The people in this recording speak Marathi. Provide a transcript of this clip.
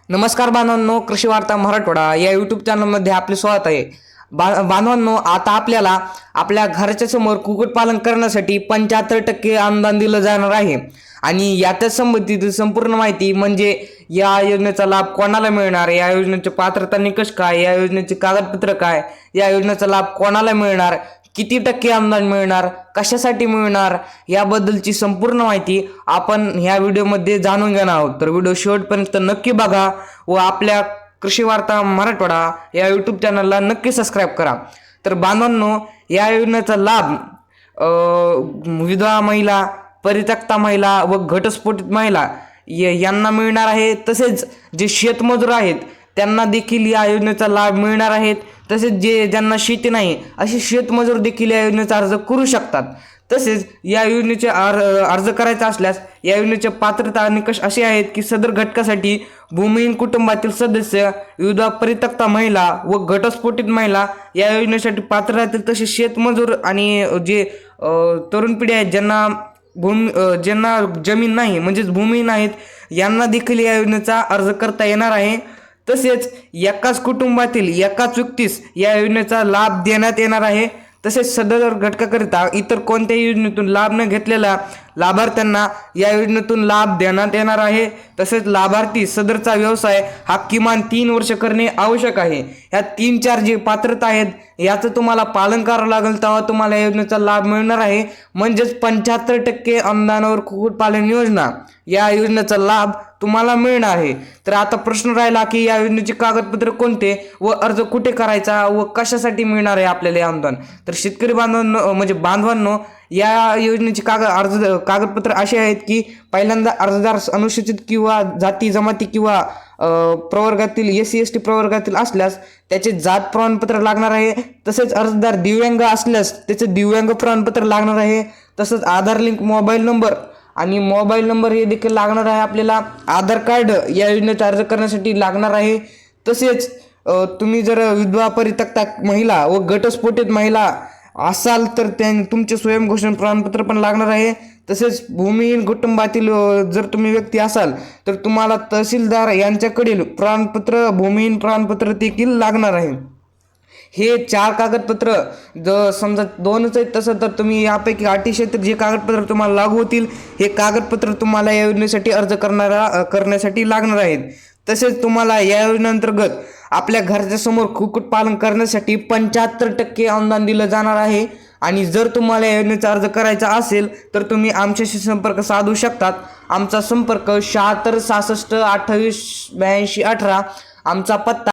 नमस्कार बांधवांनो, कृषी वार्ता मराठवाडा या यूट्यूब चॅनलमध्ये आपले स्वागत आहे। बांधवांनो, आता आपल्याला आपल्या घराच्या समोर कुक्कुटपालन करण्यासाठी 75% अनुदान दिलं जाणार आहे आणि याच्या संबंधित संपूर्ण माहिती म्हणजे या योजनेचा लाभ कोणाला मिळणार, या योजनेचे पात्रता निकष काय, या योजनेचे कागदपत्र काय, या योजनेचा लाभ कोणाला मिळणार, किती टक्के अनुदान मिळणार, कशासाठी मिळणार याबद्दलची संपूर्ण माहिती आपण ह्या व्हिडिओमध्ये जाणून घेणार आहोत। तर व्हिडिओ शेवटपर्यंत नक्की बघा व आपल्या कृषी वार्ता मराठवाडा या यूट्यूब चॅनलला नक्की सबस्क्राईब करा। तर बांधवांनो, या योजनेचा लाभ विधवा महिला, परित्यक्ता महिला व घटस्फोटित महिला यांना मिळणार आहे। तसेच जे शेतमजूर आहेत त्यांना देखील या योजनेचा लाभ मिळणार आहे। तसेच ज्यांना शेती नाही असे शेतमजूर देखील या योजनेचा अर्ज करू शकतात। तसेच या योजनेचे अर्ज करायचा असल्यास या योजनेचे पात्रता निकष असे आहेत की सदर घटकासाठी भूमिहीन कुटुंबातील सदस्य, विधवा, परित्यक्ता महिला व घटस्फोटित महिला या योजनेसाठी पात्र राहतील। तसेच शेतमजूर आणि जे तरुण पिढी आहेत ज्यांना जमीन नाही म्हणजेच भूमिहीन आहेत यांना देखील या योजनेचा अर्ज करता येणार आहे। तसेच एकाच कुटुंबातील एकाच व्यक्तीस या योजनेचा लाभ देण्यात येणार आहे। तसेच सदर घटकाकरिता इतर कोणत्याही योजनेतून लाभ न घेतलेल्या लाभार्थ्यांना या योजनेतून लाभ देण्यात येणार आहे। तसेच लाभार्थी सदरचा व्यवसाय हा किमान 3 वर्ष करणे आवश्यक आहे। ह्या 3-4 जी पात्रता आहेत याचं तुम्हाला पालन करावं लागेल, तेव्हा तुम्हाला या योजनेचा लाभ मिळणार आहे। म्हणजेच 75% अनुदानावर कुक्कुटपालन योजना या योजनेचा लाभ तुम्हाला मिळणार आहे। तर आता प्रश्न राहिला की या योजनेचे कागदपत्र कोणते व अर्ज कुठे करायचा व कशासाठी मिळणार आहे आपल्याला अनुदान। तर शेतकरी बांधवांनो, या योजनेचे कागदपत्र असे आहेत की पहिल्यांदा अर्जदार अनुसूचित किंवा जाती जमाती किंवा प्रवर्गातील SC ST प्रवर्गातील असल्यास त्याचे जात प्रमाणपत्र लागणार आहे। तसेच अर्जदार दिव्यांग असल्यास त्याचे दिव्यांग प्रमाणपत्र लागणार आहे। तसंच आधार लिंक मोबाईल नंबर आणि मोबाईल नंबर हे देखील लागणार आहे। आपल्याला आधार कार्ड या योजनेचा अर्ज करण्यासाठी लागणार आहे। तसेच तुम्ही जर विधवा, परित्यक्ता महिला व घटस्फोटित महिला असाल तर तुमचे स्वयंघोषण प्रमाणपत्र पण लागणार आहे। तसेच भूमिहीन कुटुंबातील जर तुम्ही व्यक्ती असाल तर तुम्हाला तहसीलदार यांच्याकडील प्रमाणपत्र, भूमिहीन प्रमाणपत्र देखील लागणार आहे। हे 4 कागदपत्र जर समजा 2च आहेत तसं तर तुम्ही यापैकी अतिशय जे कागदपत्र तुम्हाला लागू होतील हे कागदपत्र तुम्हाला या योजनेसाठी अर्ज करण्यासाठी लागणार आहेत। तसेच तुम्हाला या योजनेअंतर्गत आपल्या घराच्या समोर कुक्कुटपालन करण्यासाठी 75% अनुदान दिलं जाणार आहे। आणि जर तुम्हाला या योजनेचा अर्ज करायचा असेल तर तुम्ही आमच्याशी संपर्क साधू शकतात। आमचा संपर्क 76 66 28 82 18, आमचा पत्ता